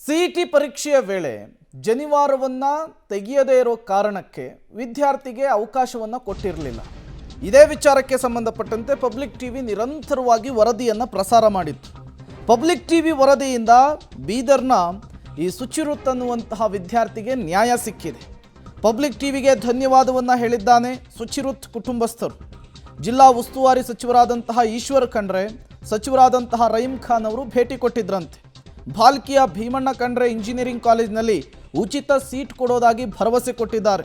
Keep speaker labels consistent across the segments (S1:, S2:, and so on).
S1: CET ಪರೀಕ್ಷೆಯ ವೇಳೆ ಜನಿವಾರವನ್ನು ತೆಗೆಯದೇ ಇರೋ ಕಾರಣಕ್ಕೆ ವಿದ್ಯಾರ್ಥಿಗೆ ಅವಕಾಶವನ್ನು ಕೊಟ್ಟಿರಲಿಲ್ಲ. ಇದೇ ವಿಚಾರಕ್ಕೆ ಸಂಬಂಧಪಟ್ಟಂತೆ ಪಬ್ಲಿಕ್ ಟಿವಿ ನಿರಂತರವಾಗಿ ವರದಿಯನ್ನು ಪ್ರಸಾರ ಮಾಡಿತ್ತು. ಪಬ್ಲಿಕ್ ಟಿವಿ ವರದಿಯಿಂದ ಬೀದರ್ನ ಈ ಸುಚಿರುತ್ ಅನ್ನುವಂತಹ ವಿದ್ಯಾರ್ಥಿಗೆ ನ್ಯಾಯ ಸಿಕ್ಕಿದೆ. ಪಬ್ಲಿಕ್ ಟಿವಿಗೆ ಧನ್ಯವಾದವನ್ನು ಹೇಳಿದ್ದಾನೆ ಸುಚಿರುತ್ ಕುಟುಂಬಸ್ಥರು. ಜಿಲ್ಲಾ ಉಸ್ತುವಾರಿ ಸಚಿವರಾದಂತಹ ಈಶ್ವರ್ ಖಂಡ್ರೆ, ಸಚಿವರಾದಂತಹ ರಹೀಂ ಖಾನ್ ಅವರು ಭೇಟಿ ಕೊಟ್ಟಿದ್ರಂತೆ. ಭಾಲ್ಕಿಯ ಭೀಮಣ್ಣ ಖಂಡ್ರೆ ಇಂಜಿನಿಯರಿಂಗ್ ಕಾಲೇಜಿನಲ್ಲಿ ಉಚಿತ ಸೀಟ್ ಕೊಡೋದಾಗಿ ಭರವಸೆ ಕೊಟ್ಟಿದ್ದಾರೆ.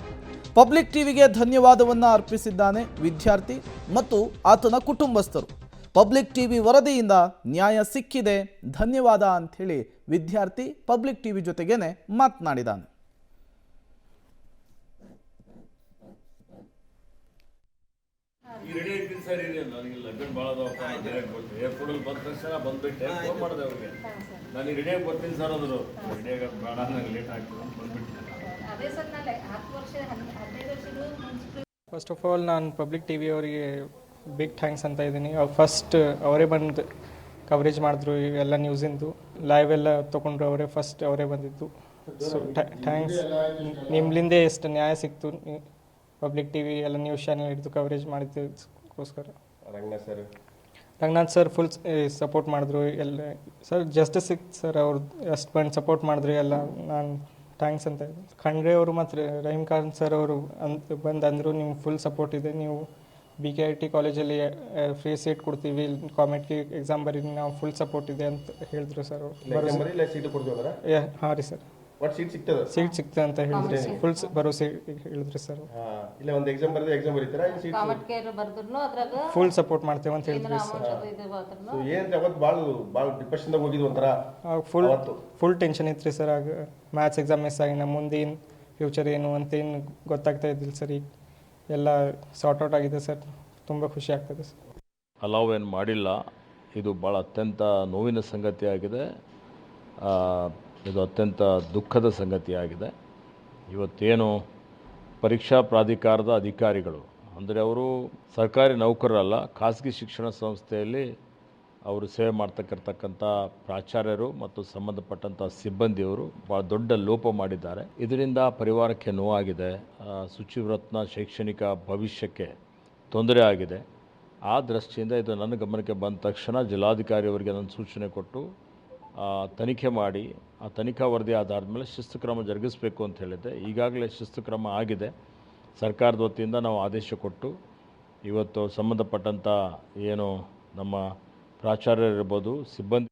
S1: ಪಬ್ಲಿಕ್ ಟಿವಿಗೆ ಧನ್ಯವಾದವನ್ನು ಅರ್ಪಿಸಿದ್ದಾನೆ ವಿದ್ಯಾರ್ಥಿ ಮತ್ತು ಆತನ ಕುಟುಂಬಸ್ಥರು. ಪಬ್ಲಿಕ್ ಟಿವಿ ವರದಿಯಿಂದ ನ್ಯಾಯ ಸಿಕ್ಕಿದೆ, ಧನ್ಯವಾದ ಅಂಥೇಳಿ ವಿದ್ಯಾರ್ಥಿ ಪಬ್ಲಿಕ್ ಟಿವಿ ಜೊತೆಗೇನೆ ಮಾತನಾಡಿದ್ದಾನೆ.
S2: ರೆಡಿ ಇರ್ತೀನಿ ಸರ್. ಇದೆ ನನಗೆ ಲಗ್ನ ಭಾಳ ಏರ್ಪೋರ್ಟಲ್ಲಿ ಬಂದ ತಕ್ಷಣ ಬಂದುಬಿಟ್ಟೆ ಫೋನ್ ಮಾಡಿದೆ ಅವ್ರಿಗೆ. ನನಗೆ ರೆಡಿಯಾಗಿ ಬರ್ತೀನಿ ಸರ್ ಅಂದರು. ರೆಡಿಯಾಗಿ ಬೇಡ ನನಗೆ ಲೇಟ್ ಆಗ್ತದೆ ಅಂತ ಬಂದುಬಿಟ್ಟು.
S3: ಫಸ್ಟ್ ಆಫ್ ಆಲ್ ನಾನು ಪಬ್ಲಿಕ್ ಟಿ ವಿ ಅವರಿಗೆ ಬಿಗ್ ಥ್ಯಾಂಕ್ಸ್ ಅಂತ ಇದ್ದೀನಿ. ಫಸ್ಟ್ ಅವರೇ ಬಂದು ಕವರೇಜ್ ಮಾಡಿದ್ರು, ಎಲ್ಲ ನ್ಯೂಸಿಂದು ಲೈವ್ ಎಲ್ಲ ತೊಗೊಂಡ್ರು, ಅವರೇ ಬಂದಿದ್ದು. So thanks. ನಿಮ್ಮಿಂದ ಎಷ್ಟು ನ್ಯಾಯ ಸಿಕ್ತು. ಪಬ್ಲಿಕ್ ಟಿ ವಿ ಎಲ್ಲ ನ್ಯೂಸ್ ಚಾನೆಲ್ ಹಿಡಿದು ಕವರೇಜ್ ಮಾಡಿದ್ದಕ್ಕೋಸ್ಕರ. ರಂಗನಾಥ್ ಸರ್ ಫುಲ್ ಸಪೋರ್ಟ್ ಮಾಡಿದ್ರು. ಎಲ್ಲ ಸರ್ ಜಸ್ಟಿಸ್ ಸಿಕ್ತು ಸರ್, ಅವ್ರು ಎಷ್ಟು ಬಂದು ಸಪೋರ್ಟ್ ಮಾಡಿದ್ರು ಎಲ್ಲ. ನಾನು ಥ್ಯಾಂಕ್ಸ್ ಅಂತ ಇದ್ದೀನಿ. ಖಂಡ್ರೆ ಅವರು ಮತ್ತು ರಹೀಂ ಖಾನ್ ಸರ್ ಅವರು ಅಂದರು ನಿಮ್ಗೆ ಫುಲ್ ಸಪೋರ್ಟ್ ಇದೆ, ನೀವು BKIT ಕಾಲೇಜಲ್ಲಿ ಫ್ರೀ ಸೀಟ್ ಕೊಡ್ತೀವಿ, ಕಾಮೆಟ್ಗೆ ಎಕ್ಸಾಮ್ ಬರೀರಿ, ನಾವು ಫುಲ್ ಸಪೋರ್ಟ್ ಇದೆ ಅಂತ ಹೇಳಿದ್ರು ಸರ್ ಅವರು. ಹಾಂ ರೀ ಸರ್, ಸೀಟ್ ಸಿಗ್ತದೆ ಅಂತ ಹೇಳಿದ್ರಿ, ಫುಲ್ ಭರೋಸೆ ಹೇಳಿದ್ರಿ ಸರ್.
S4: ಇಲ್ಲ ಒಂದು ಎಕ್ಸಾಮ್ ಬರೆದು ಎಕ್ಸಾಮ್ ಬರೀತೀರಾ,
S3: ಫುಲ್ ಸಪೋರ್ಟ್ ಮಾಡ್ತೇವೆ ಅಂತ ಹೇಳಿದ್ರಿ ಸರ್.
S4: ಏನು ಅವತ್ತು ಭಾಳ ಡಿಪ್ರೆಷನ್ದಾಗ ಹೋಗಿದ್ವು ಒಂಥರ.
S3: ಫುಲ್ ಟೆನ್ಷನ್ ಇತ್ತು ರೀ ಸರ್. ಆಗ ಮ್ಯಾಥ್ಸ್ ಎಕ್ಸಾಮ್ ಮಿಸ್ ಆಗಿ ನಮ್ಮ ಮುಂದೆ ಏನು ಫ್ಯೂಚರ್ ಏನು ಅಂತೇನು ಗೊತ್ತಾಗ್ತಾ ಇದ್ದಿಲ್ಲ ಸರ್. ಈಗ ಎಲ್ಲ ಸಾರ್ಟ್ ಔಟ್ ಆಗಿದೆ ಸರ್, ತುಂಬ ಖುಷಿ ಆಗ್ತದೆ ಸರ್.
S2: ಅಲಾವ್ ಏನು ಮಾಡಿಲ್ಲ. ಇದು ಭಾಳ ಅತ್ಯಂತ ನೋವಿನ ಸಂಗತಿಯಾಗಿದೆ. ಇದು ಅತ್ಯಂತ ದುಃಖದ ಸಂಗತಿಯಾಗಿದೆ. ಇವತ್ತೇನು ಪರೀಕ್ಷಾ ಪ್ರಾಧಿಕಾರದ ಅಧಿಕಾರಿಗಳು ಅಂದರೆ ಅವರು ಸರ್ಕಾರಿ ನೌಕರರಲ್ಲ, ಖಾಸಗಿ ಶಿಕ್ಷಣ ಸಂಸ್ಥೆಯಲ್ಲಿ ಅವರು ಸೇವೆ ಮಾಡ್ತಕ್ಕಂಥ ಪ್ರಾಚಾರ್ಯರು ಮತ್ತು ಸಂಬಂಧಪಟ್ಟಂಥ ಸಿಬ್ಬಂದಿಯವರು ಭಾಳ ದೊಡ್ಡ ಲೋಪ ಮಾಡಿದ್ದಾರೆ. ಇದರಿಂದ ಪರಿವಾರಕ್ಕೆ ನೋವಾಗಿದೆ, ಸುಚಿವ್ರತ್ನ ಶೈಕ್ಷಣಿಕ ಭವಿಷ್ಯಕ್ಕೆ ತೊಂದರೆ ಆಗಿದೆ. ಆ ದೃಷ್ಟಿಯಿಂದ ಇದು ನನ್ನ ಗಮನಕ್ಕೆ ಬಂದ ತಕ್ಷಣ ಜಿಲ್ಲಾಧಿಕಾರಿಯವರಿಗೆ ನಾನು ಸೂಚನೆ ಕೊಟ್ಟು ತನಿಖೆ ಮಾಡಿ ಆ ತನಿಖಾ ವರದಿ ಆಧಾರದ ಮೇಲೆ ಶಿಸ್ತು ಕ್ರಮ ಜರುಗಿಸಬೇಕು ಅಂತ ಹೇಳಿದ್ದೆ. ಈಗಾಗಲೇ ಶಿಸ್ತು ಕ್ರಮ ಆಗಿದೆ. ಸರ್ಕಾರದ ವತಿಯಿಂದ ನಾವು ಆದೇಶ ಕೊಟ್ಟು ಇವತ್ತು ಸಂಬಂಧಪಟ್ಟಂಥ ಏನು ನಮ್ಮ ಪ್ರಾಚಾರ್ಯರಿರ್ಬೋದು, ಸಿಬ್ಬಂದಿ